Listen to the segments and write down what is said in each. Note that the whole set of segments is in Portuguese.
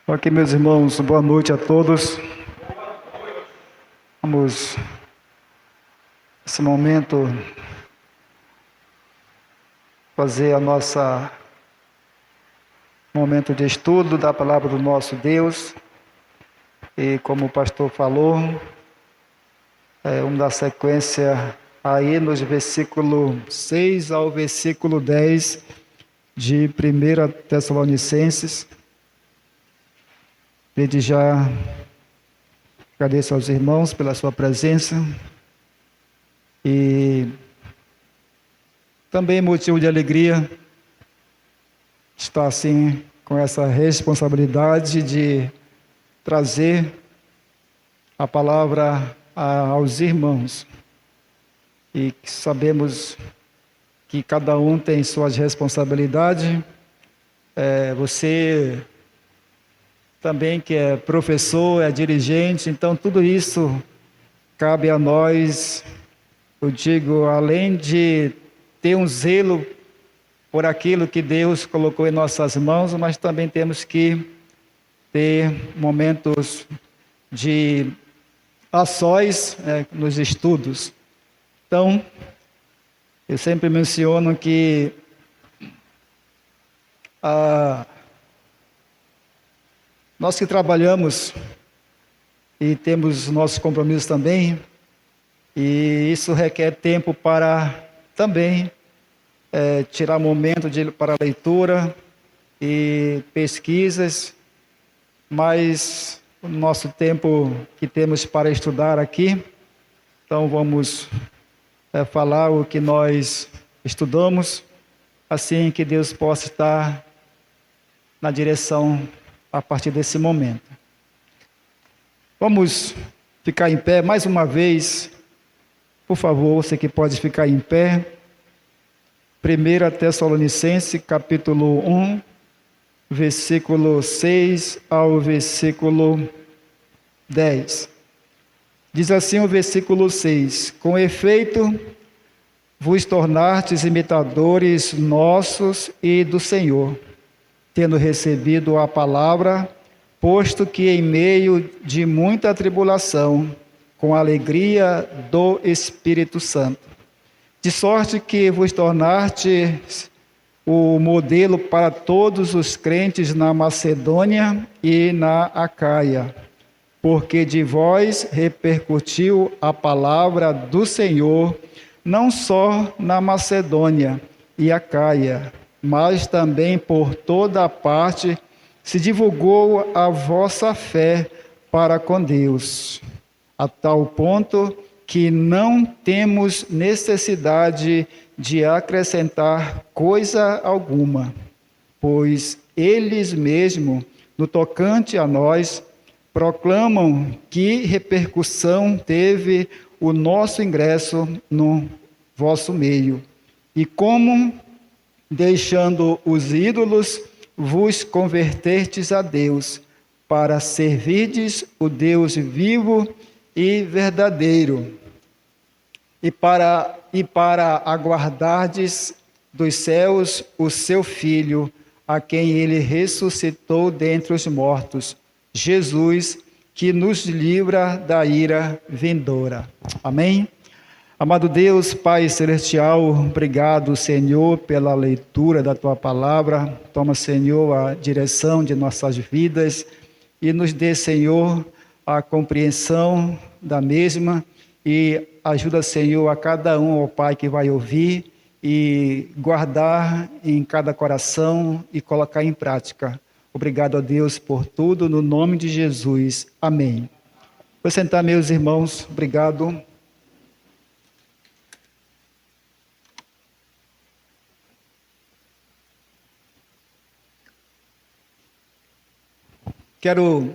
Ok, meus irmãos, boa noite a todos. Vamos, nesse momento, fazer a nossa momento de estudo da palavra do nosso Deus. E como o pastor falou, vamos dar sequência aí nos versículo 6 ao versículo 10 de 1 Tessalonicenses. Desde já agradeço aos irmãos pela sua presença e também motivo de alegria estar assim com essa responsabilidade de trazer a palavra aos irmãos. E sabemos que cada um tem suas responsabilidades. Você também que é professor, é dirigente, então tudo isso cabe a nós. Eu digo, além de ter um zelo por aquilo que Deus colocou em nossas mãos, mas também temos que ter momentos de ações nos estudos. Então, eu sempre menciono que nós que trabalhamos e temos nossos compromissos também, e isso requer tempo para também tirar momento para leitura e pesquisas, mas o nosso tempo que temos para estudar aqui, então vamos falar o que nós estudamos, assim que Deus possa estar na direção a partir desse momento. Vamos ficar em pé mais uma vez, por favor, você que pode ficar em pé. 1 Tessalonicenses, capítulo 1, versículo 6 ao versículo 10. Diz assim o versículo 6: Com efeito, vos tornastes imitadores nossos e do Senhor, tendo recebido a palavra, posto que em meio de muita tribulação, com a alegria do Espírito Santo, de sorte que vos tornastes o modelo para todos os crentes na Macedônia e na Acaia, porque de vós repercutiu a palavra do Senhor, não só na Macedônia e Acaia, mas também por toda a parte se divulgou a vossa fé para com Deus, a tal ponto que não temos necessidade de acrescentar coisa alguma, pois eles mesmos, no tocante a nós, proclamam que repercussão teve o nosso ingresso no vosso meio, e como, deixando os ídolos, vos convertertes a Deus, para servirdes o Deus vivo e verdadeiro, e para aguardardes dos céus o seu Filho, a quem ele ressuscitou dentre os mortos, Jesus, que nos livra da ira vindoura. Amém? Amado Deus, Pai Celestial, obrigado, Senhor, pela leitura da Tua Palavra. Toma, Senhor, a direção de nossas vidas e nos dê, Senhor, a compreensão da mesma e ajuda, Senhor, a cada um, ó Pai, que vai ouvir e guardar em cada coração e colocar em prática. Obrigado a Deus por tudo, no nome de Jesus. Amém. Vou sentar, meus irmãos. Obrigado. Quero,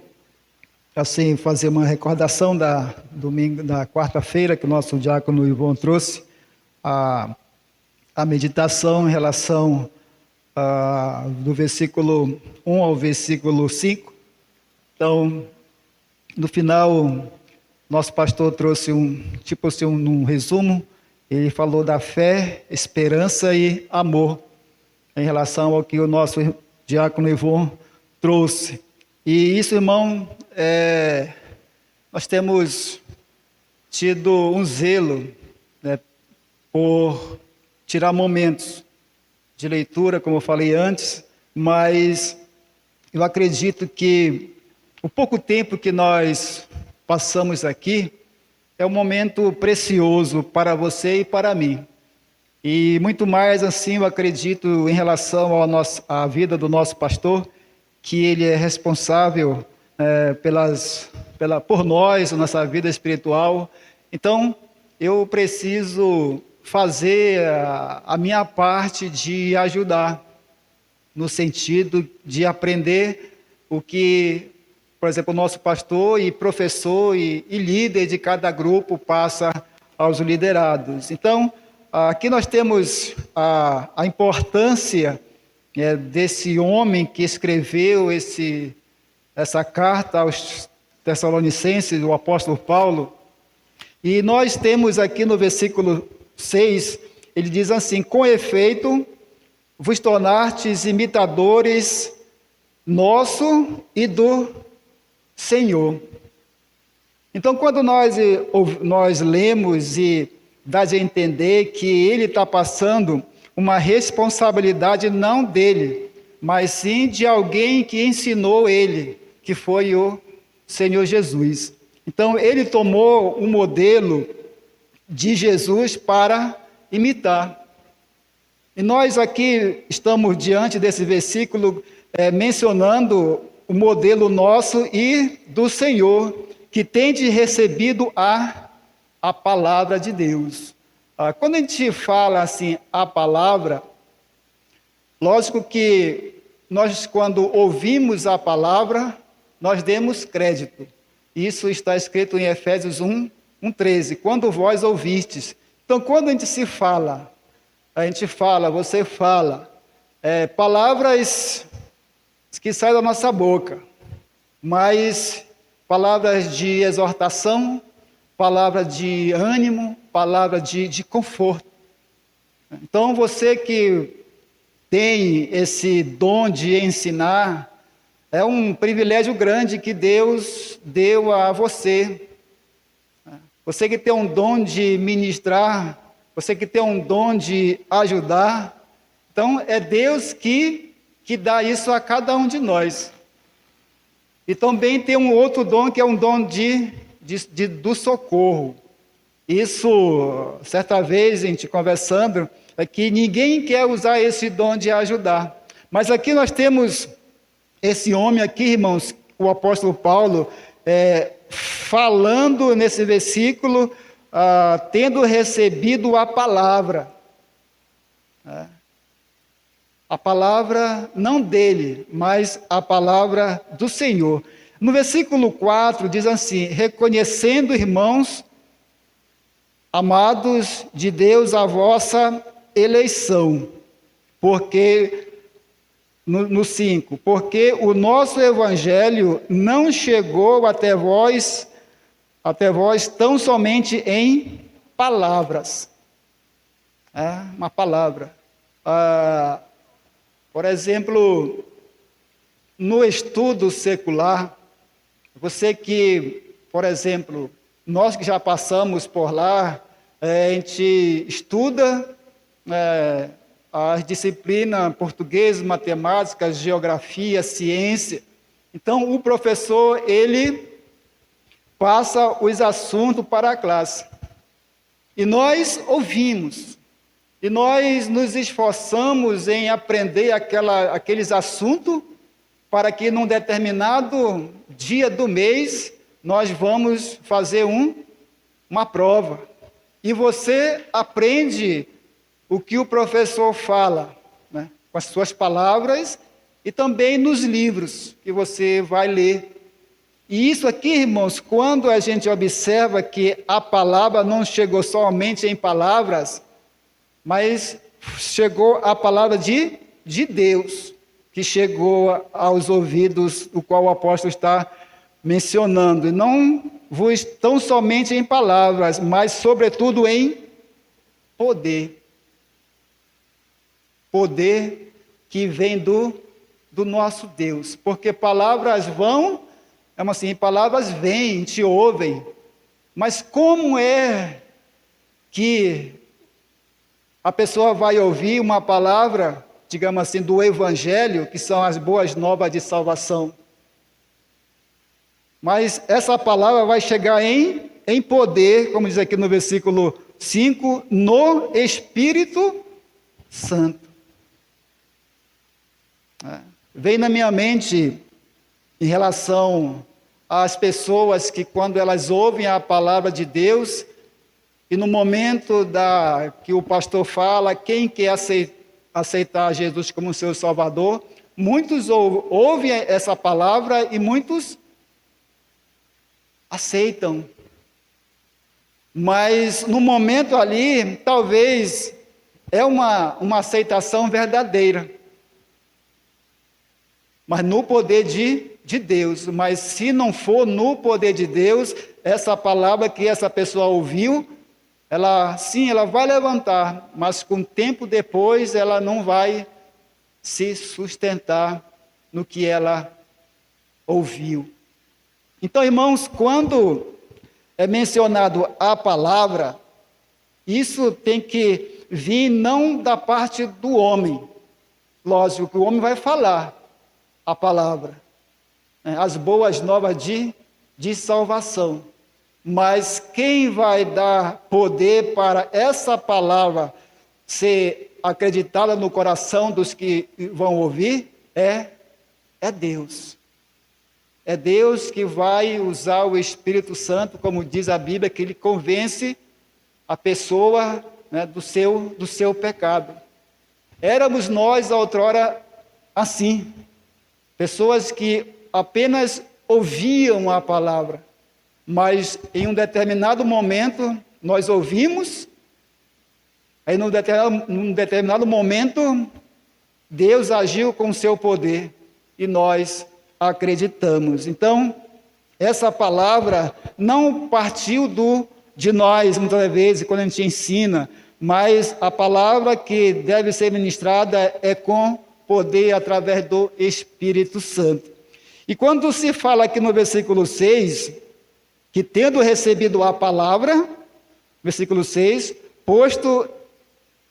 assim, fazer uma recordação da quarta-feira, que o nosso diácono Ivon trouxe a meditação em relação do versículo 1 ao versículo 5. Então, no final, nosso pastor trouxe um resumo. Ele falou da fé, esperança e amor, em relação ao que o nosso diácono Ivon trouxe. E isso, irmão, nós temos tido um zelo, né, por tirar momentos de leitura, como eu falei antes, mas eu acredito que o pouco tempo que nós passamos aqui é um momento precioso para você e para mim. E muito mais assim eu acredito em relação à vida do nosso pastor, que ele é responsável por nós, nossa vida espiritual. Então, eu preciso fazer a minha parte de ajudar, no sentido de aprender o que, por exemplo, o nosso pastor e professor e líder de cada grupo passa aos liderados. Então, aqui nós temos a importância desse homem que escreveu essa carta aos Tessalonicenses, o apóstolo Paulo. E nós temos aqui no versículo 6, ele diz assim: com efeito, vos tornastes imitadores nosso e do Senhor. Então, quando nós lemos e dá a entender que ele está passando uma responsabilidade não dele, mas sim de alguém que ensinou ele, que foi o Senhor Jesus. Então, ele tomou um modelo de Jesus para imitar. E nós aqui estamos diante desse versículo mencionando o modelo nosso e do Senhor, que tem recebido a palavra de Deus. Quando a gente fala assim, a palavra, lógico que nós, quando ouvimos a palavra, nós demos crédito. Isso está escrito em Efésios 1:13, quando vós ouvistes. Então, quando a gente fala, você fala, palavras que saem da nossa boca, mas palavras de exortação, palavra de ânimo, palavra de conforto. Então, você que tem esse dom de ensinar, é um privilégio grande que Deus deu a você. Você que tem um dom de ministrar, você que tem um dom de ajudar, então é Deus que dá isso a cada um de nós. E também tem um outro dom que é um dom do socorro. Isso, certa vez, a gente conversando, é que ninguém quer usar esse dom de ajudar. Mas aqui nós temos esse homem aqui, irmãos, o apóstolo Paulo, falando nesse versículo, tendo recebido a palavra. A palavra não dele, mas a palavra do Senhor. No versículo 4 diz assim: reconhecendo, irmãos, amados de Deus, a vossa eleição, porque, no 5, porque o nosso evangelho não chegou até vós tão somente em palavras. Uma palavra. Por exemplo, no estudo secular, você que, por exemplo, nós que já passamos por lá, a gente estuda as disciplinas português, matemática, geografia, ciência. Então, o professor, ele passa os assuntos para a classe. E nós ouvimos. E nós nos esforçamos em aprender aqueles assuntos para que num determinado dia do mês nós vamos fazer uma prova. E você aprende o que o professor fala, né, com as suas palavras e também nos livros que você vai ler. E isso aqui, irmãos, quando a gente observa que a palavra não chegou somente em palavras, mas chegou a palavra de Deus, que chegou aos ouvidos do qual o apóstolo está mencionando. E não vos tão somente em palavras, mas sobretudo em poder. Poder que vem do do nosso Deus, porque palavras vão, palavras vêm, te ouvem, mas como é que a pessoa vai ouvir uma palavra, digamos assim, do Evangelho, que são as boas novas de salvação? Mas essa palavra vai chegar em poder, como diz aqui no versículo 5, no Espírito Santo. Vem na minha mente, em relação às pessoas que quando elas ouvem a palavra de Deus, e no momento que o pastor fala, quem quer aceitar Jesus como seu Salvador, muitos ouvem essa palavra e muitos aceitam. Mas no momento ali, talvez é uma aceitação verdadeira. Mas no poder de Deus. Mas se não for no poder de Deus, essa palavra que essa pessoa ouviu, ela vai levantar, mas com tempo depois ela não vai se sustentar no que ela ouviu. Então, irmãos, quando é mencionado a palavra, isso tem que vir não da parte do homem. Lógico que o homem vai falar a palavra, as boas novas de salvação. Mas quem vai dar poder para essa palavra ser acreditada no coração dos que vão ouvir é Deus. É Deus que vai usar o Espírito Santo, como diz a Bíblia, que ele convence a pessoa, do seu pecado. Éramos nós, outrora, assim, pessoas que apenas ouviam a palavra, mas em um determinado momento nós ouvimos, aí num determinado momento Deus agiu com o seu poder e nós acreditamos. Então, essa palavra não partiu de nós, muitas vezes, quando a gente ensina, mas a palavra que deve ser ministrada é com poder através do Espírito Santo. E quando se fala aqui no versículo 6, que tendo recebido a palavra, versículo 6, posto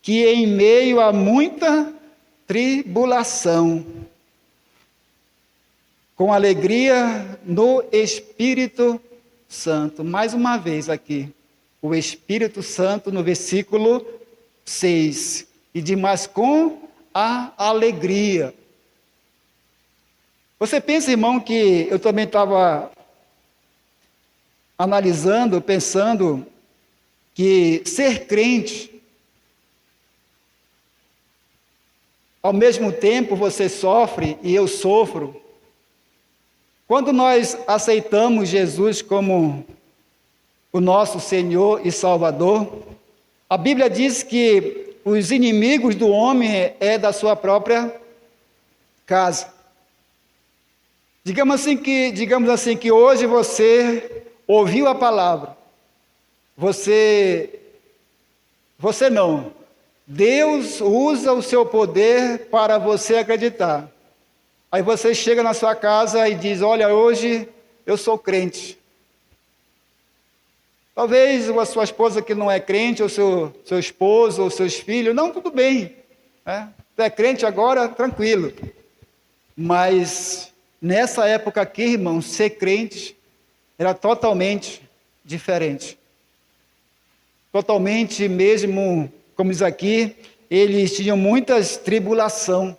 que em meio a muita tribulação, com alegria no Espírito Santo. Mais uma vez aqui, o Espírito Santo no versículo 6. E diz, mas com a alegria. Você pensa, irmão, que eu também estava analisando, pensando que ser crente, ao mesmo tempo você sofre e eu sofro. Quando nós aceitamos Jesus como o nosso Senhor e Salvador, a Bíblia diz que os inimigos do homem é da sua própria casa. Digamos assim que hoje você ouviu a palavra, você não, Deus usa o seu poder para você acreditar. Aí você chega na sua casa e diz, olha, hoje eu sou crente. Talvez a sua esposa que não é crente, ou seu esposo, ou seus filhos, não, tudo bem. Você é crente agora, tranquilo. Mas nessa época aqui, irmão, ser crente era totalmente diferente. Totalmente mesmo, como diz aqui, eles tinham muitas tribulações.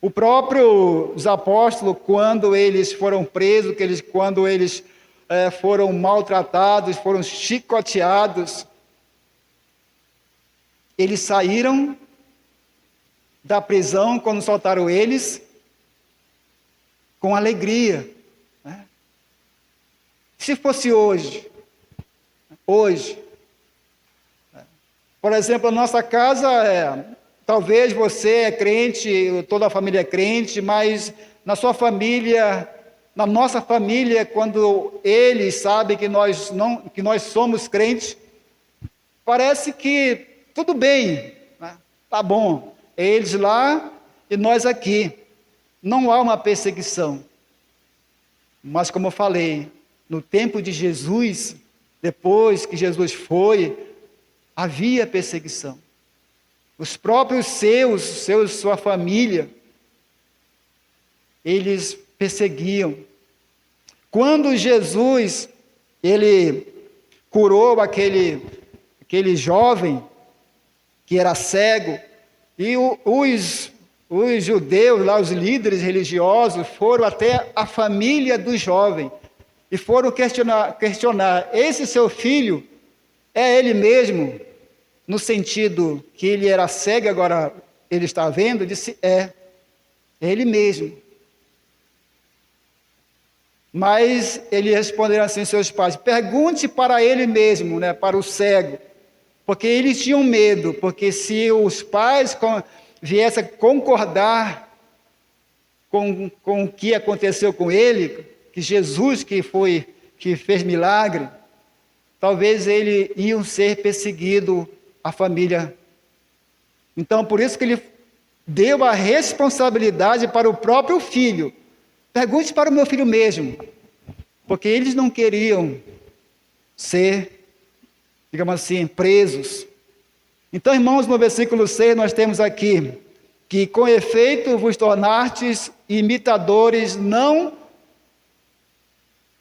O próprio os apóstolos, quando eles foram presos, quando eles foram maltratados, foram chicoteados, eles saíram da prisão, quando soltaram eles, com alegria. Se fosse hoje, por exemplo, a nossa casa, talvez você é crente, toda a família é crente, mas na sua família, na nossa família, quando eles sabem que nós somos crentes, parece que tudo bem, tá bom, eles lá e nós aqui. não há uma perseguição. Mas como eu falei, no tempo de Jesus, depois que Jesus foi, havia perseguição. Os próprios sua família, eles perseguiam. Quando Jesus, ele curou aquele jovem que era cego, e os judeus, lá, os líderes religiosos, foram até a família do jovem e foram questionar: esse seu filho é ele mesmo? No sentido que ele era cego, agora ele está vendo? Disse: é ele mesmo. Mas ele responderam assim, seus pais: pergunte para ele mesmo, né, para o cego, porque eles tinham medo, porque se os pais viessem a concordar com o que aconteceu com ele, que Jesus que fez milagre, talvez ele iam ser perseguido, a família. Então, por isso que ele deu a responsabilidade para o próprio filho. Pergunte para o meu filho mesmo, porque eles não queriam ser, digamos assim, presos. Então, irmãos, no versículo 6 nós temos aqui que com efeito vos tornastes imitadores, não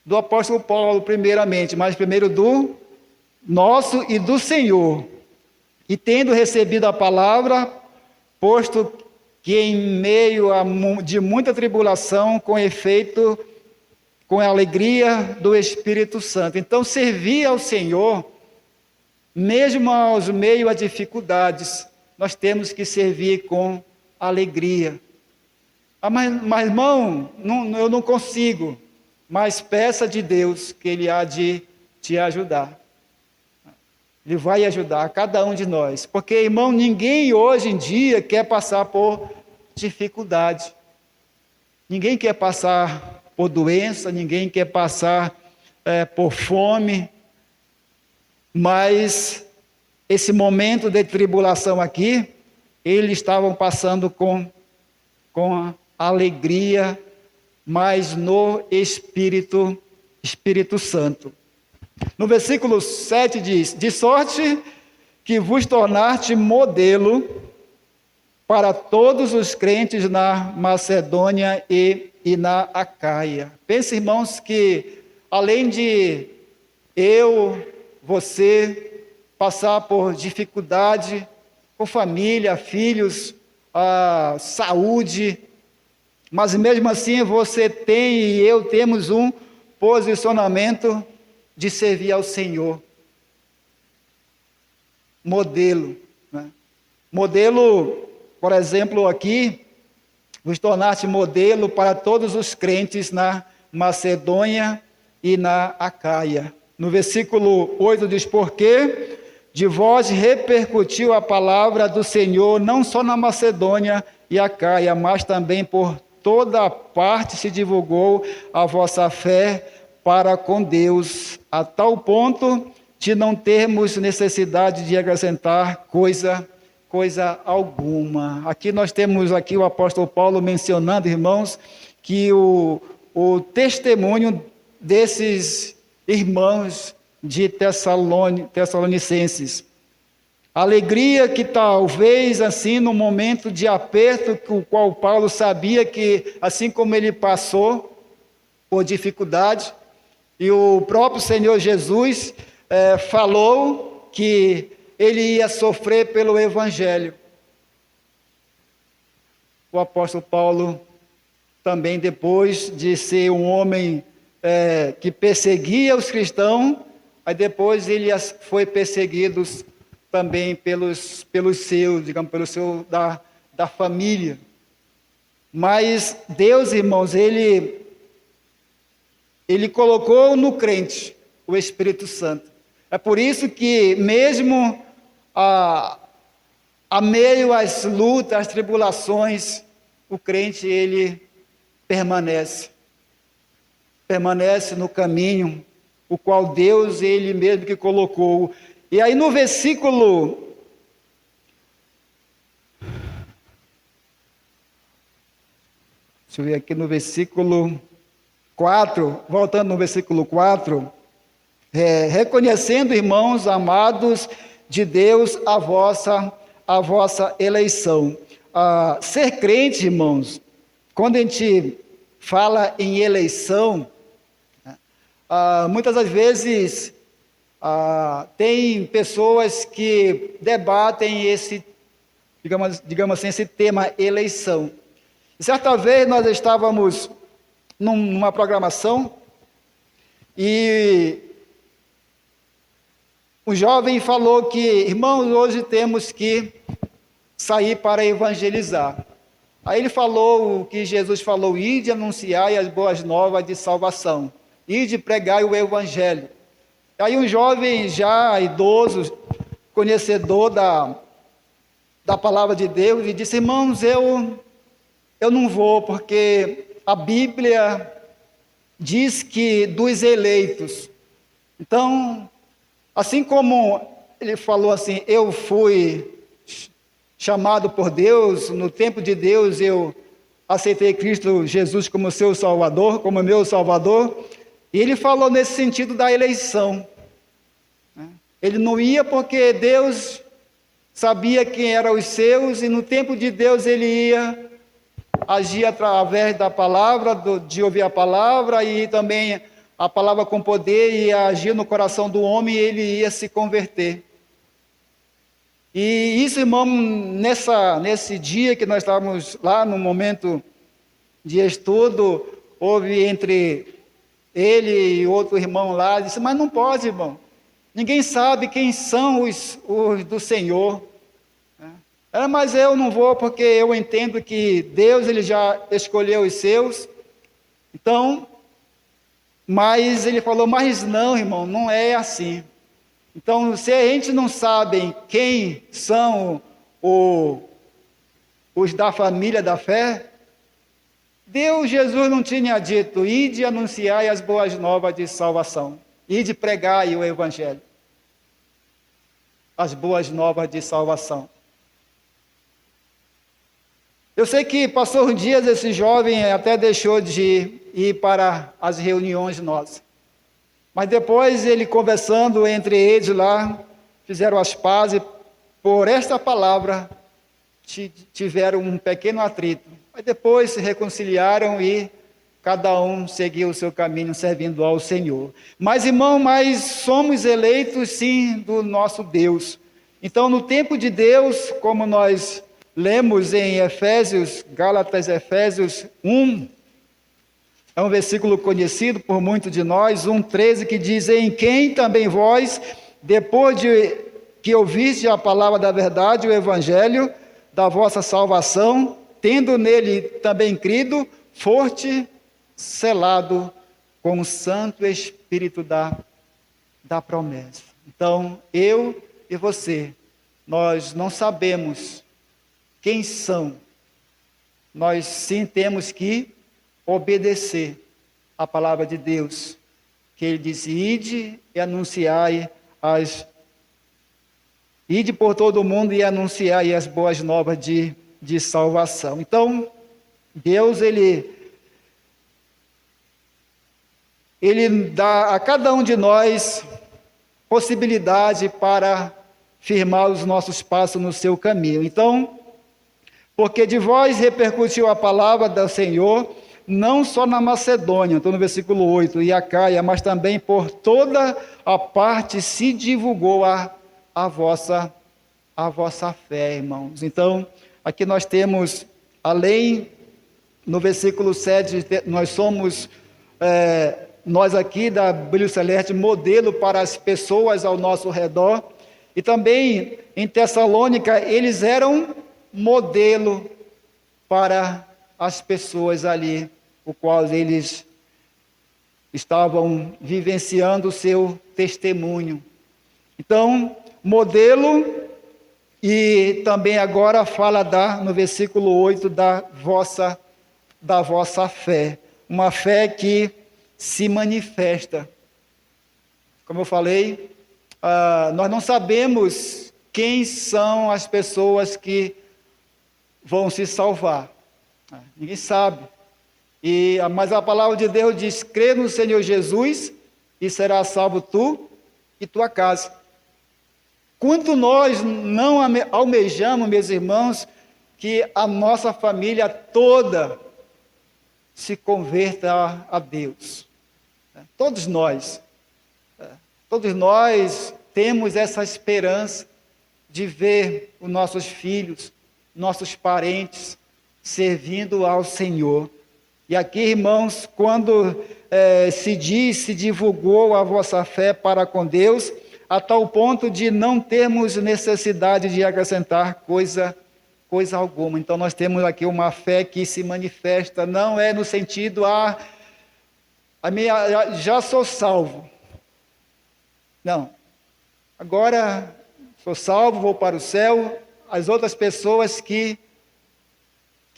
do apóstolo Paulo primeiramente, mas primeiro do nosso e do Senhor. E tendo recebido a palavra, posto que em meio de muita tribulação, com efeito, com a alegria do Espírito Santo. Então, servir ao Senhor, mesmo aos meio a dificuldades, nós temos que servir com alegria. Mas irmão, eu não consigo. Mas peça de Deus que Ele há de te ajudar. Ele vai ajudar cada um de nós. Porque, irmão, ninguém hoje em dia quer passar por dificuldade. Ninguém quer passar por doença, ninguém quer passar por fome. Mas esse momento de tribulação aqui, eles estavam passando com alegria, mas no Espírito Santo. No versículo 7 diz: de sorte que vos tornaste modelo para todos os crentes na Macedônia e na Acaia. Pense, irmãos, que além de você passar por dificuldade com família, filhos, saúde, mas mesmo assim você tem e eu temos um posicionamento de servir ao Senhor. Modelo, né? Modelo, por exemplo, aqui, vos tornaste modelo para todos os crentes na Macedônia e na Acaia. No versículo 8 diz: porque de vós repercutiu a palavra do Senhor, não só na Macedônia e Acaia, mas também por toda parte se divulgou a vossa fé para com Deus, a tal ponto de não termos necessidade de acrescentar coisa alguma. Aqui nós temos o apóstolo Paulo mencionando, irmãos, que o testemunho desses irmãos de Tessalonicenses. Alegria que talvez assim no momento de aperto, o qual Paulo sabia que assim como ele passou por dificuldade, e o próprio Senhor Jesus falou que ele ia sofrer pelo Evangelho. O apóstolo Paulo também, depois de ser um homem que perseguia os cristãos, aí depois ele foi perseguido também pelos seus, digamos, pelo seu da família. Mas Deus, irmãos, ele colocou no crente o Espírito Santo. É por isso que mesmo a meio às lutas, às tribulações, o crente ele permanece no caminho o qual Deus ele mesmo que colocou. E aí no versículo 9 deixa eu ver aqui no versículo 4, voltando no versículo 4, reconhecendo, irmãos amados de Deus, a vossa eleição. Ser crente, irmãos, quando a gente fala em eleição, muitas das vezes tem pessoas que debatem esse, digamos assim, esse tema eleição. E certa vez nós estávamos numa programação e um jovem falou que, irmãos, hoje temos que sair para evangelizar. Aí ele falou o que Jesus falou: ide anunciar as boas novas de salvação, ide pregar o evangelho. Aí um jovem já idoso, conhecedor da palavra de Deus, e disse: irmãos, eu não vou, porque a Bíblia diz que dos eleitos. Então, assim como ele falou assim, eu fui chamado por Deus, no tempo de Deus eu aceitei Cristo Jesus como seu Salvador, como meu Salvador, e ele falou nesse sentido da eleição. Ele não ia porque Deus sabia quem eram os seus, e no tempo de Deus ele ia agir através da palavra, de ouvir a palavra, e também a palavra com poder ia agir no coração do homem e ele ia se converter. E isso, irmão, nesse dia que nós estávamos lá no momento de estudo, houve entre ele e outro irmão lá, disse: mas não pode, irmão, ninguém sabe quem são os do Senhor. Mas eu não vou porque eu entendo que Deus ele já escolheu os seus. Então, mas ele falou: mas não, irmão, não é assim. Então, se a gente não sabe quem são os da família da fé, Jesus não tinha dito: ide anunciar as boas novas de salvação, ide pregar o evangelho, as boas novas de salvação. Eu sei que passou uns dias, esse jovem até deixou de ir para as reuniões nossas. Mas depois ele conversando entre eles lá, fizeram as pazes, por esta palavra tiveram um pequeno atrito. Mas depois se reconciliaram e cada um seguiu o seu caminho servindo ao Senhor. Mas, irmão, somos eleitos sim do nosso Deus. Então, no tempo de Deus, como nós lemos em Gálatas, Efésios 1, é um versículo conhecido por muitos de nós, 1,13, que diz: em quem também vós, depois de que ouviste a palavra da verdade, o evangelho da vossa salvação, tendo nele também crido, foste selado com o Santo Espírito da promessa. Então, eu e você, nós não sabemos quem são, nós sim temos que obedecer a palavra de Deus, que ele disse: ide e anunciai ide por todo o mundo e anunciai as boas novas de salvação. Então, Deus, ele dá a cada um de nós possibilidade para firmar os nossos passos no seu caminho. Então, porque de vós repercutiu a palavra do Senhor, não só na Macedônia, estou no versículo 8, e Acaia, mas também por toda a parte se divulgou a vossa fé, irmãos. Então, aqui nós temos, além, no versículo 7, nós somos, nós aqui da Brilho Celeste, modelo para as pessoas ao nosso redor, e também em Tessalônica, eles eram modelo para as pessoas ali, o qual eles estavam vivenciando o seu testemunho. Então, modelo, e também agora fala no versículo 8 da vossa fé, uma fé que se manifesta. Como eu falei, nós não sabemos quem são as pessoas que vão se salvar. Ninguém sabe. Mas a palavra de Deus diz: crê no Senhor Jesus e serás salvo tu e tua casa. Quanto nós não almejamos, meus irmãos, que a nossa família toda se converta a Deus. Todos nós temos essa esperança de ver os nossos filhos, nossos parentes servindo ao Senhor. E aqui, irmãos, quando se divulgou a vossa fé para com Deus, a tal ponto de não termos necessidade de acrescentar coisa alguma. Então nós temos aqui uma fé que se manifesta, não é no sentido, já sou salvo. Não. Agora sou salvo, vou para o céu. As outras pessoas que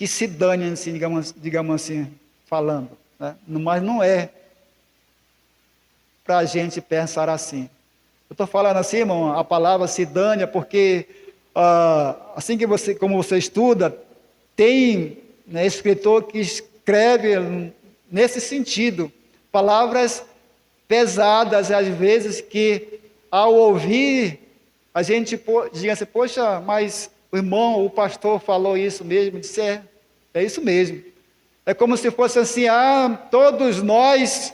se danem, assim, digamos assim, falando. Né? Mas não é para a gente pensar assim. Eu estou falando assim, irmão, a palavra se dane, porque assim como você estuda, tem escritor que escreve nesse sentido, palavras pesadas, às vezes, que ao ouvir, a gente diz assim: poxa, mas o irmão, o pastor falou isso mesmo. Disse: é isso mesmo. É como se fosse assim: todos nós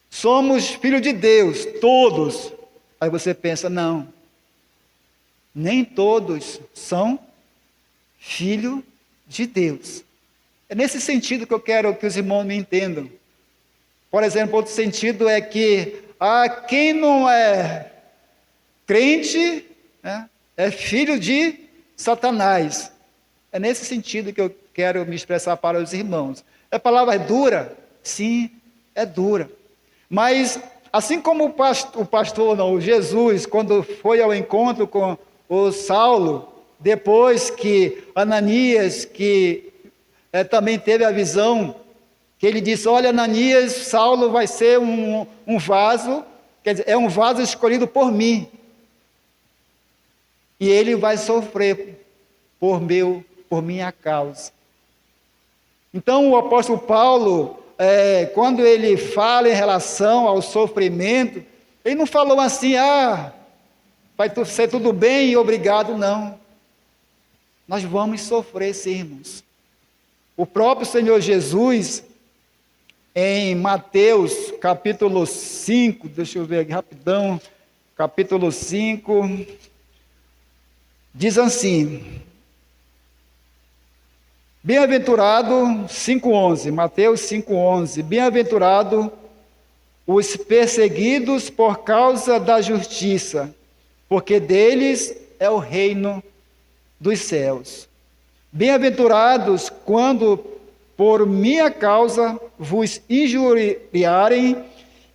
somos filhos de Deus, todos. Aí você pensa: não, nem todos são filhos de Deus. É nesse sentido que eu quero que os irmãos me entendam. Por exemplo, outro sentido é que quem não é crente, né, é filho de Satanás. É nesse sentido que eu quero me expressar para os irmãos. A palavra é dura? Sim, é dura. Mas, assim como o Jesus, quando foi ao encontro com o Saulo, depois que Ananias, que também teve a visão, que ele disse: olha, Ananias, Saulo vai ser um vaso, quer dizer, é um vaso escolhido por mim. E ele vai sofrer por minha causa. Então o apóstolo Paulo, quando ele fala em relação ao sofrimento, ele não falou assim: vai ser tudo bem e obrigado, não. Nós vamos sofrer, sim, irmãos. O próprio Senhor Jesus, em Mateus capítulo 5, deixa eu ver aqui rapidão, capítulo 5, diz assim: bem-aventurado, 5,11, Mateus 5,11, bem-aventurado os perseguidos por causa da justiça, porque deles é o reino dos céus. Bem-aventurados quando por minha causa vos injuriarem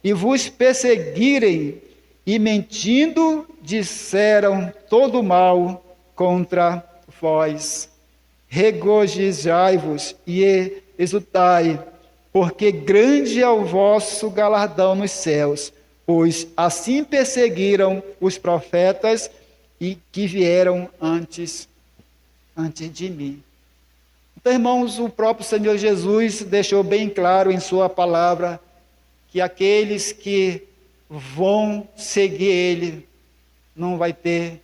e vos perseguirem, e mentindo disseram todo mal contra vós. Regozijai-vos e exultai, porque grande é o vosso galardão nos céus, pois assim perseguiram os profetas e que vieram antes de mim. Então, irmãos, o próprio Senhor Jesus deixou bem claro em sua palavra que aqueles que vão seguir Ele não vai ter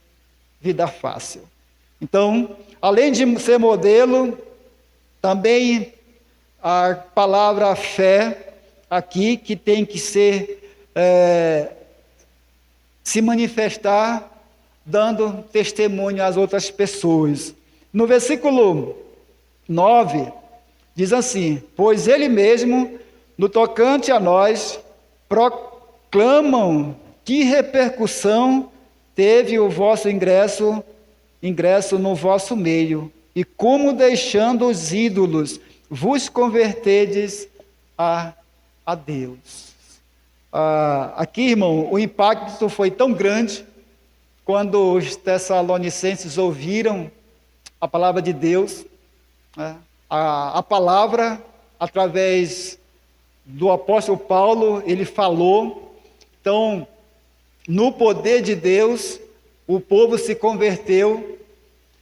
vida fácil. Então, além de ser modelo, também a palavra fé aqui, que tem que se manifestar dando testemunho às outras pessoas. No versículo 9, diz assim: pois ele mesmo, no tocante a nós, proclamam que repercussão teve o vosso ingresso no vosso meio, e como deixando os ídolos, vos convertedes a Deus. Aqui, irmão, o impacto foi tão grande quando os tessalonicenses ouviram a palavra de Deus, a palavra, através do apóstolo Paulo, ele falou. Então, no poder de Deus, o povo se converteu.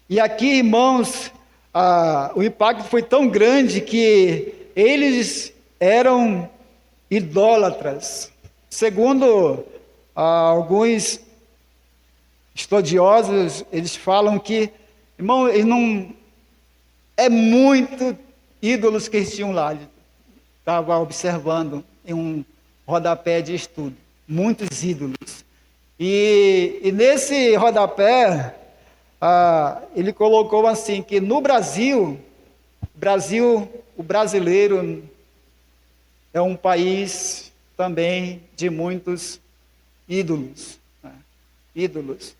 E aqui, irmãos, o impacto foi tão grande que eles eram idólatras. Segundo alguns estudiosos, eles falam que, irmão, eles não... É muito ídolos que eles tinham lá. Estava observando em um rodapé de estudo. Muitos ídolos. E nesse rodapé, ele colocou assim, que no Brasil, o brasileiro é um país também de muitos ídolos. Né? Ídolos.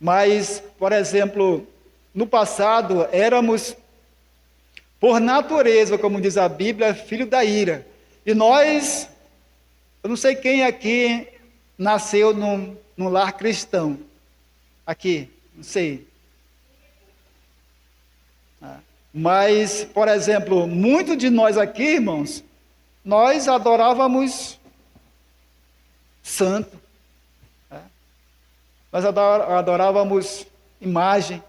Mas, por exemplo, no passado éramos, por natureza, como diz a Bíblia, filho da ira. E nós, eu não sei quem aqui nasceu num lar cristão. Aqui, não sei. Mas, por exemplo, muitos de nós aqui, irmãos, nós adorávamos santo. Nós adorávamos imagem.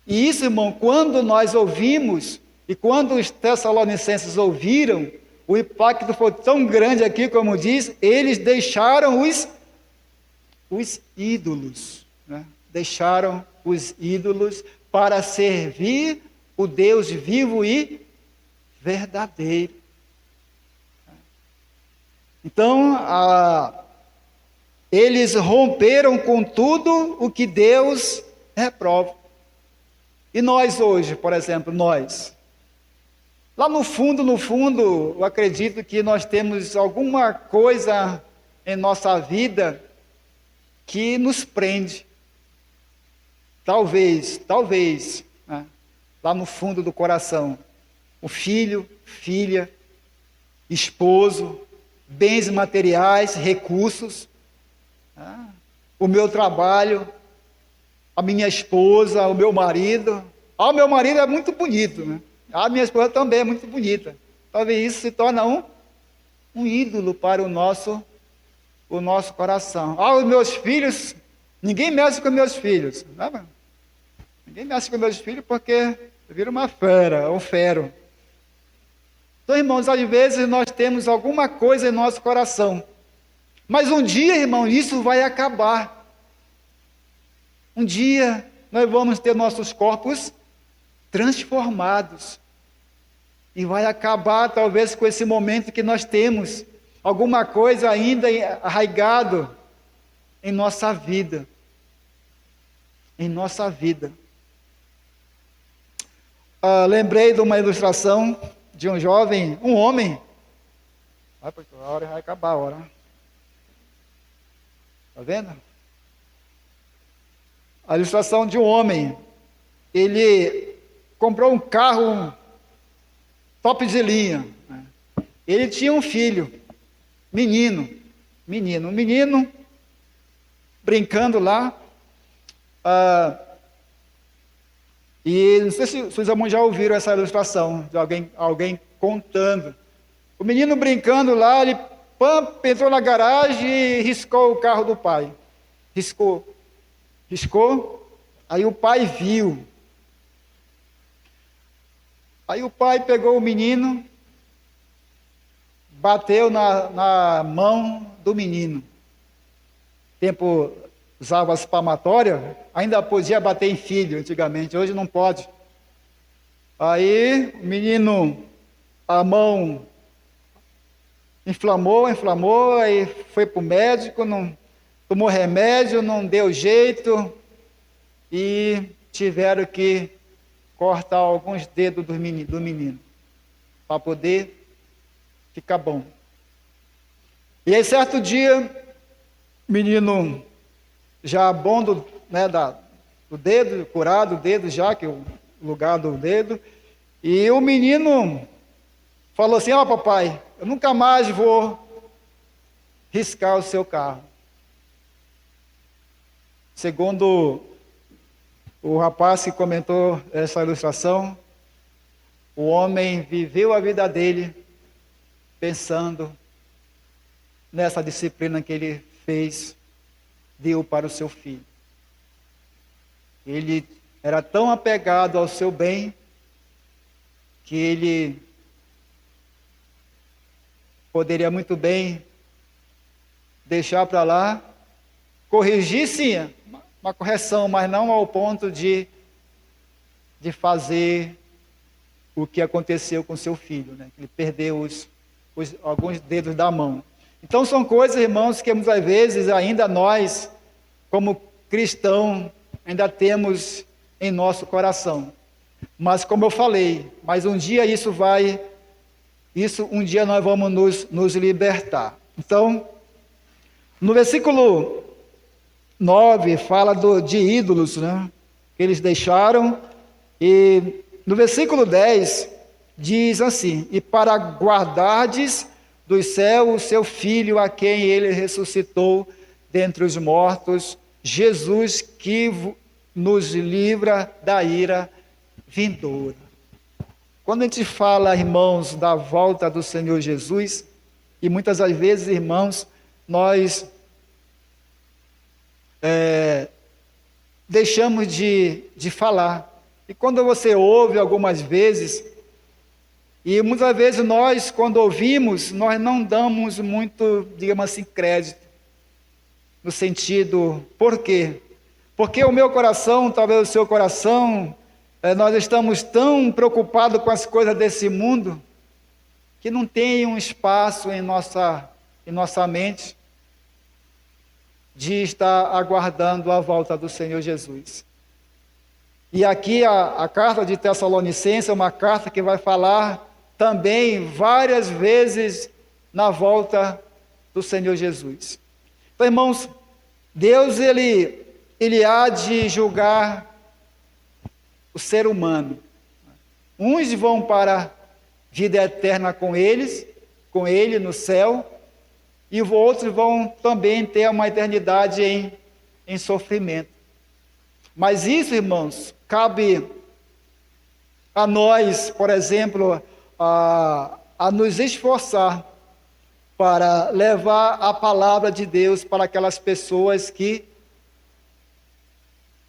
E isso, irmão, quando nós ouvimos, e quando os tessalonicenses ouviram, o impacto foi tão grande aqui, como diz, eles deixaram os ídolos, né? Deixaram os ídolos para servir o Deus vivo e verdadeiro. Então, eles romperam com tudo o que Deus reprova. E nós hoje, por exemplo, lá no fundo, eu acredito que nós temos alguma coisa em nossa vida que nos prende. Talvez, né? Lá no fundo do coração, o filho, filha, esposo, bens materiais, recursos, o meu trabalho, a minha esposa, o meu marido. O meu marido é muito bonito, né? A minha esposa também é muito bonita. Talvez isso se torne um ídolo para o nosso coração. Os meus filhos, ninguém mexe com meus filhos. Não, ninguém mexe com meus filhos porque vira uma fera, um fero. Então, irmãos, às vezes nós temos alguma coisa em nosso coração. Mas um dia, irmão, isso vai acabar. Um dia nós vamos ter nossos corpos transformados. E vai acabar, talvez, com esse momento que nós temos alguma coisa ainda arraigado em nossa vida. Em nossa vida. Lembrei de uma ilustração de um jovem, um homem. A hora vai acabar a hora. Está vendo? A ilustração de um homem. Ele comprou um carro top de linha. Ele tinha um filho, um menino, brincando lá. E não sei se os irmãos já ouviram essa ilustração de alguém contando. O menino brincando lá, ele entrou na garagem e riscou o carro do pai. Riscou. Aí o pai viu. Aí o pai pegou o menino, bateu na mão do menino. Tempo usava as palmatórias, ainda podia bater em filho antigamente, hoje não pode. Aí o menino, a mão inflamou, aí foi para o médico, não tomou remédio, não deu jeito, e tiveram que cortar alguns dedos do menino para poder ficar bom. E aí certo dia, o menino já bom do dedo, curado o dedo já, que é o lugar do dedo, e o menino falou assim: papai, eu nunca mais vou riscar o seu carro. Segundo o rapaz que comentou essa ilustração, o homem viveu a vida dele pensando nessa disciplina que ele deu para o seu filho. Ele era tão apegado ao seu bem que ele poderia muito bem deixar para lá, corrigir sim, uma correção, mas não ao ponto de fazer o que aconteceu com seu filho, né? Ele perdeu alguns dedos da mão. Então são coisas, irmãos, que muitas vezes ainda nós, como cristãos, ainda temos em nosso coração. Mas como eu falei, mas um dia um dia nós vamos nos libertar. Então, no versículo 9 fala de ídolos, né, que eles deixaram, e no versículo 10 diz assim: e para guardardes do céu o seu Filho, a quem ele ressuscitou dentre os mortos, Jesus, que nos livra da ira vindoura. Quando a gente fala, irmãos, da volta do Senhor Jesus, e muitas das vezes, irmãos, nós deixamos de falar. E quando você ouve algumas vezes, e muitas vezes nós, quando ouvimos, nós não damos muito, digamos assim, crédito. No sentido, por quê? Porque o meu coração, talvez o seu coração, nós estamos tão preocupados com as coisas desse mundo, que não tem um espaço em nossa mente de estar aguardando a volta do Senhor Jesus. E aqui a carta de Tessalonicenses é uma carta que vai falar também várias vezes na volta do Senhor Jesus. Então, irmãos, Deus ele há de julgar o ser humano. Uns vão para a vida eterna com ele no céu, e outros vão também ter uma eternidade em sofrimento. Mas isso, irmãos, cabe a nós, por exemplo, a nos esforçar para levar a palavra de Deus para aquelas pessoas que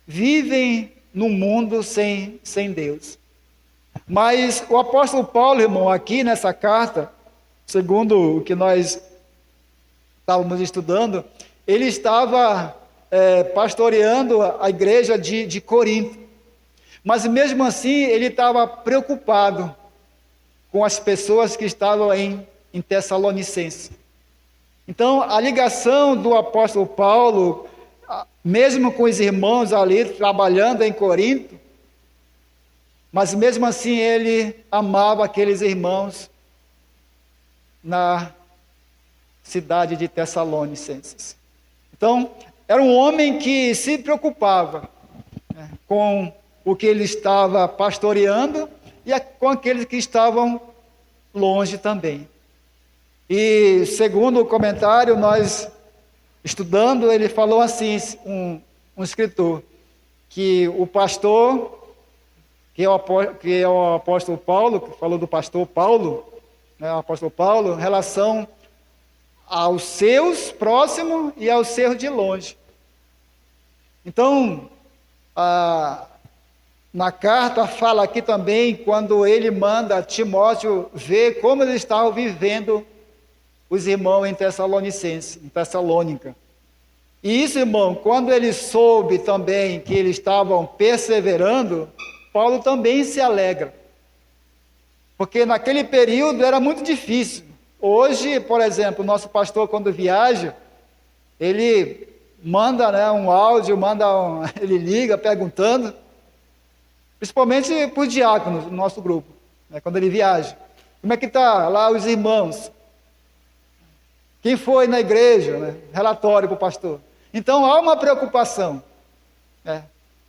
vivem no mundo sem Deus. Mas o apóstolo Paulo, irmão, aqui nessa carta, segundo o que nós estávamos estudando, ele estava pastoreando a igreja de Corinto. Mas mesmo assim, ele estava preocupado com as pessoas que estavam em Tessalonicense. Então, a ligação do apóstolo Paulo, mesmo com os irmãos ali trabalhando em Corinto, mas mesmo assim ele amava aqueles irmãos na cidade de Tessalonicenses. Então, era um homem que se preocupava, né, com o que ele estava pastoreando e com aqueles que estavam longe também. E segundo o comentário, nós estudando, ele falou assim, um escritor, que o pastor, que é o apóstolo Paulo, que falou do pastor Paulo, né, o apóstolo Paulo, em relação aos seus próximos e aos seus de longe. Então, na carta fala aqui também, quando ele manda Timóteo ver como eles estavam vivendo os irmãos em Tessalônica. E isso, irmão, quando ele soube também que eles estavam perseverando, Paulo também se alegra. Porque naquele período era muito difícil. Hoje, por exemplo, o nosso pastor, quando viaja, ele manda, né, um áudio, ele liga perguntando, principalmente para os diáconos do nosso grupo, né, quando ele viaja. Como é que está lá os irmãos? Quem foi na igreja? Né? Relatório para o pastor. Então há uma preocupação, né,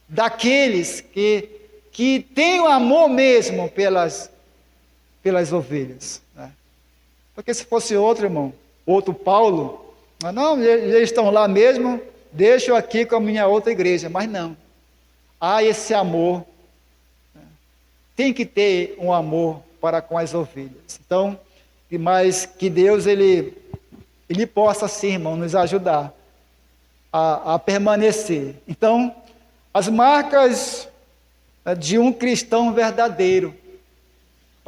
daqueles que têm o amor mesmo pelas ovelhas. Né? Porque se fosse outro irmão, outro Paulo, não, eles estão lá mesmo, deixo aqui com a minha outra igreja. Mas não, há esse amor, né? Tem que ter um amor para com as ovelhas. Então, mas que Deus ele possa, sim, irmão, nos ajudar a permanecer. Então, as marcas de um cristão verdadeiro.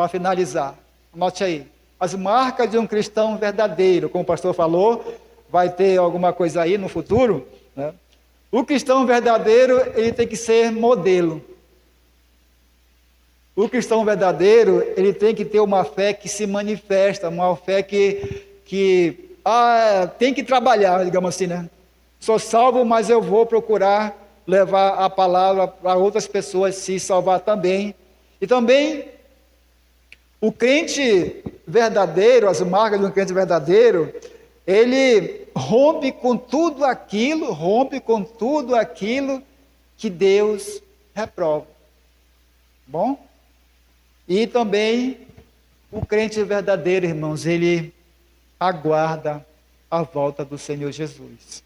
para finalizar. Anote aí. As marcas de um cristão verdadeiro, como o pastor falou, vai ter alguma coisa aí no futuro, né? O cristão verdadeiro, ele tem que ser modelo. O cristão verdadeiro, ele tem que ter uma fé que se manifesta, uma fé que tem que trabalhar, digamos assim, né? Sou salvo, mas eu vou procurar levar a palavra para outras pessoas se salvar também. E também, o crente verdadeiro, as marcas de um crente verdadeiro, ele rompe com tudo aquilo que Deus reprova. Bom? E também o crente verdadeiro, irmãos, ele aguarda a volta do Senhor Jesus.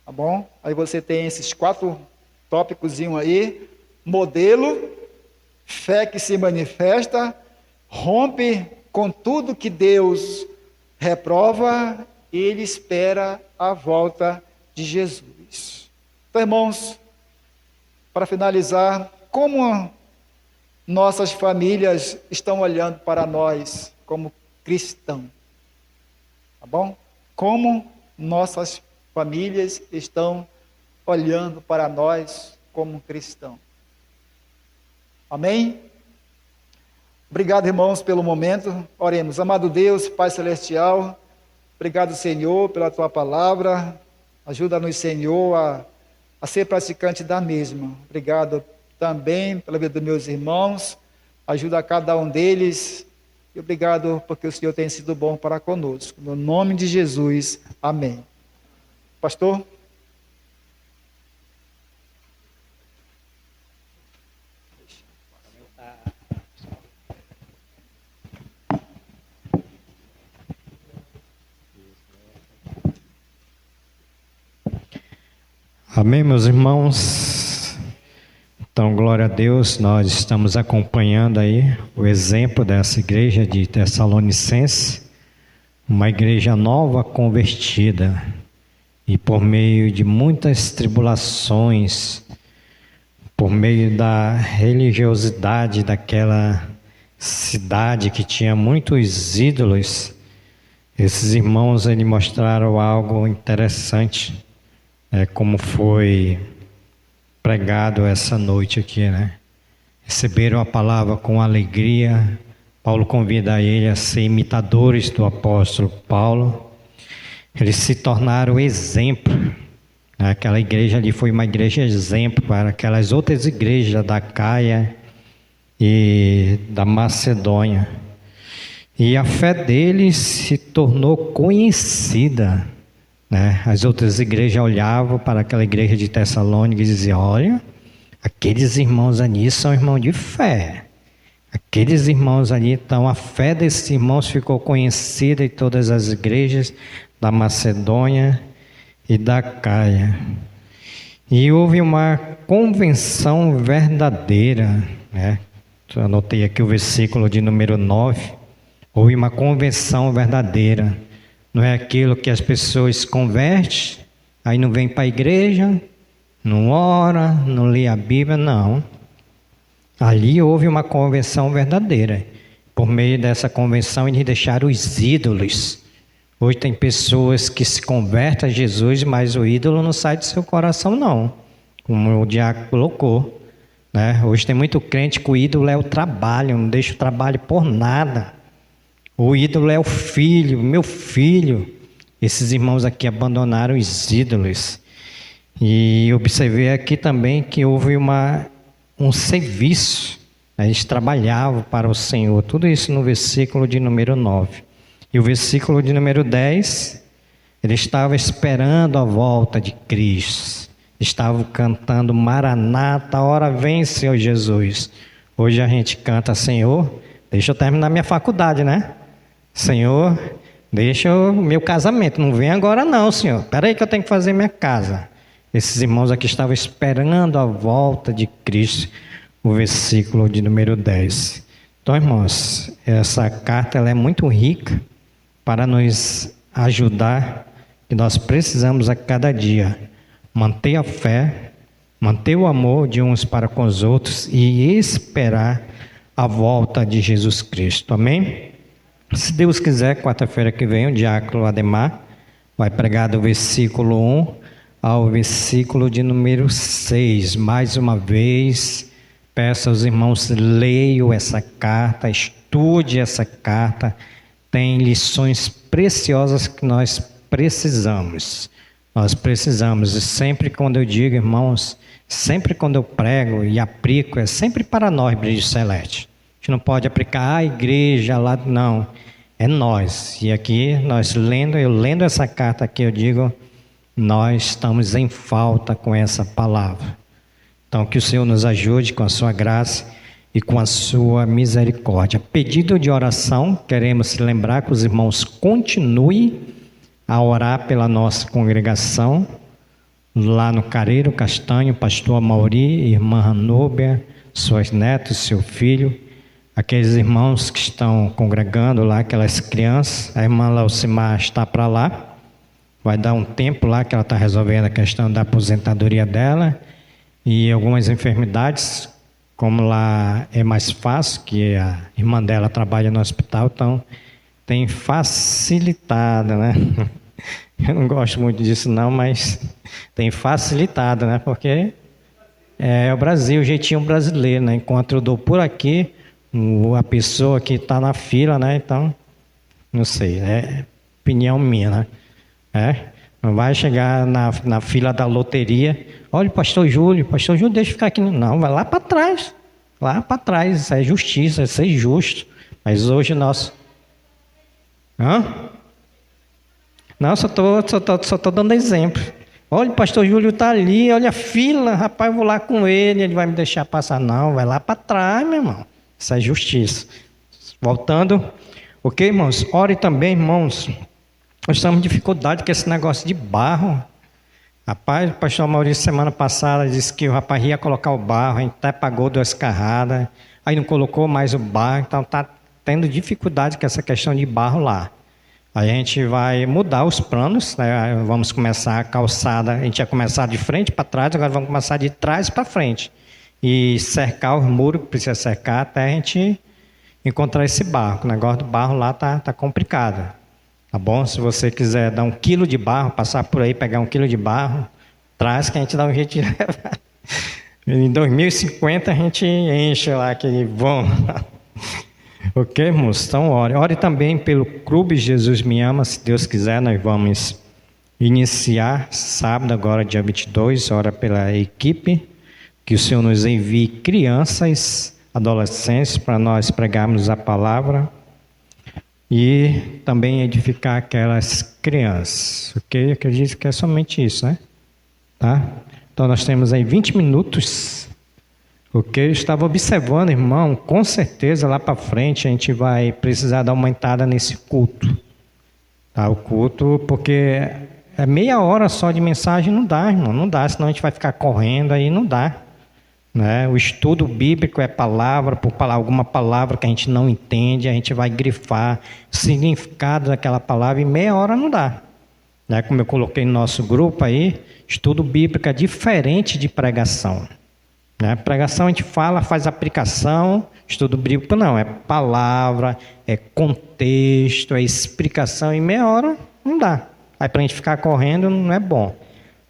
Tá bom? Aí você tem esses 4 tópicos aí: modelo, fé que se manifesta, rompe com tudo que Deus reprova e ele espera a volta de Jesus. Então, irmãos, para finalizar, como nossas famílias estão olhando para nós como cristãos? Tá bom? Como nossas famílias estão olhando para nós como cristãos? Amém? Obrigado, irmãos, pelo momento. Oremos. Amado Deus, Pai Celestial, obrigado, Senhor, pela Tua palavra. Ajuda-nos, Senhor, a ser praticante da mesma. Obrigado também pela vida dos meus irmãos. Ajuda a cada um deles. E obrigado porque o Senhor tem sido bom para conosco. No nome de Jesus. Amém. Pastor? Amém, meus irmãos? Então, glória a Deus, nós estamos acompanhando aí o exemplo dessa igreja de Tessalonicense, uma igreja nova convertida, e por meio de muitas tribulações, por meio da religiosidade daquela cidade que tinha muitos ídolos, esses irmãos eles mostraram algo interessante. Como foi pregado essa noite aqui, né? Receberam a palavra com alegria. Paulo convida ele a ser imitadores do apóstolo Paulo. Eles se tornaram exemplo. Aquela igreja ali foi uma igreja exemplo para aquelas outras igrejas da Caia e da Macedônia. E a fé deles se tornou conhecida. As outras igrejas olhavam para aquela igreja de Tessalônica e diziam: olha, aqueles irmãos ali são irmãos de fé. Aqueles irmãos ali, então a fé desses irmãos ficou conhecida em todas as igrejas da Macedônia e da Caia. E houve uma convenção verdadeira, Eu anotei aqui o versículo de número 9. Houve uma convenção verdadeira. Não é aquilo que as pessoas se convertem, aí não vem para a igreja, não ora, não lê a Bíblia, não. Ali houve uma convenção verdadeira. Por meio dessa convenção, eles deixaram os ídolos. Hoje tem pessoas que se convertem a Jesus, mas o ídolo não sai do seu coração, não. Como o Diácono colocou. Hoje tem muito crente que o ídolo é o trabalho, não deixa o trabalho por nada. O ídolo é o filho, meu filho. Esses irmãos aqui abandonaram os ídolos. E observei aqui também que houve um serviço. Eles trabalhavam para o Senhor. Tudo isso no versículo de número 9. E o versículo de número 10, ele estava esperando a volta de Cristo. Estavam cantando: Maranata, hora vem, Senhor Jesus. Hoje a gente canta: Senhor, deixa eu terminar minha faculdade, Senhor, deixa o meu casamento, não vem agora não, Senhor. Espera aí que eu tenho que fazer minha casa. Esses irmãos aqui estavam esperando a volta de Cristo, o versículo de número 10. Então, irmãos, essa carta ela é muito rica para nos ajudar, que nós precisamos a cada dia manter a fé, manter o amor de uns para com os outros e esperar a volta de Jesus Cristo. Amém? Se Deus quiser, quarta-feira que vem, o diácono Ademar vai pregar do versículo 1 ao versículo de número 6. Mais uma vez, peço aos irmãos, leiam essa carta, estude essa carta. Tem lições preciosas que nós precisamos. Nós precisamos, e sempre quando eu digo, irmãos, sempre quando eu prego e aplico, é sempre para nós, Brilho Celeste. A gente não pode aplicar a igreja lá, não. É nós. E aqui, eu lendo essa carta aqui, eu digo, nós estamos em falta com essa palavra. Então, que o Senhor nos ajude com a sua graça e com a sua misericórdia. Pedido de oração, queremos lembrar que os irmãos continuem a orar pela nossa congregação, lá no Careiro Castanho, pastor Amauri, irmã Ranúbia, suas netas, seu filho, aqueles irmãos que estão congregando lá, aquelas crianças, a irmã Laucimar está para lá, vai dar um tempo lá que ela está resolvendo a questão da aposentadoria dela, e algumas enfermidades, como lá é mais fácil, que a irmã dela trabalha no hospital, então tem facilitado, né? Eu não gosto muito disso não, mas tem facilitado, né? Porque é o Brasil, o jeitinho brasileiro, né? Enquanto eu dou por aqui, a pessoa que está na fila, né? Então, não sei, é opinião minha, né? Não vai chegar na fila da loteria, olha, pastor Júlio, deixa eu ficar aqui. Não, vai lá para trás, isso é justiça, é ser justo. Mas hoje nós... Não, só tô dando exemplo. Olha, o pastor Júlio está ali, olha a fila, rapaz, eu vou lá com ele vai me deixar passar. Não, vai lá para trás, meu irmão. Isso é justiça. Voltando, ok, irmãos? Ore também, irmãos. Nós estamos em dificuldade com esse negócio de barro. Rapaz, o pastor Maurício, semana passada, disse que o rapaz ia colocar o barro, a gente até pagou 2 carradas, aí não colocou mais o barro, então está tendo dificuldade com essa questão de barro lá. A gente vai mudar os planos, né? Vamos começar a calçada, a gente ia começar de frente para trás, agora vamos começar de trás para frente. E cercar os muros que precisa cercar até a gente encontrar esse barro. O negócio do barro lá tá complicado. Tá bom? Se você quiser dar 1 quilo de barro, passar por aí, pegar 1 quilo de barro, traz que a gente dá um jeito de levar. Em 2050 a gente enche lá aquele vão. Ok, irmãos? Então ore também pelo Clube Jesus Me Ama, se Deus quiser, nós vamos iniciar sábado, agora dia 22, ora pela equipe, que o Senhor nos envie crianças, adolescentes, para nós pregarmos a palavra e também edificar aquelas crianças, ok? Eu acredito que é somente isso, né? Tá? Então nós temos aí 20 minutos. Ok, eu estava observando, irmão, com certeza lá para frente a gente vai precisar dar uma aumentada nesse culto. Tá, o culto, porque é meia hora só de mensagem, não dá, irmão, não dá, senão a gente vai ficar correndo aí, não dá. Né? O estudo bíblico é palavra por palavra, alguma palavra que a gente não entende, a gente vai grifar o significado daquela palavra e meia hora não dá. Né? Como eu coloquei no nosso grupo aí, estudo bíblico é diferente de pregação. Né? Pregação a gente fala, faz aplicação, estudo bíblico não, é palavra, é contexto, é explicação, e meia hora não dá. Aí para a gente ficar correndo não é bom,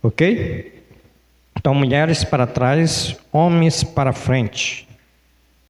ok? Então mulheres para trás, homens para frente.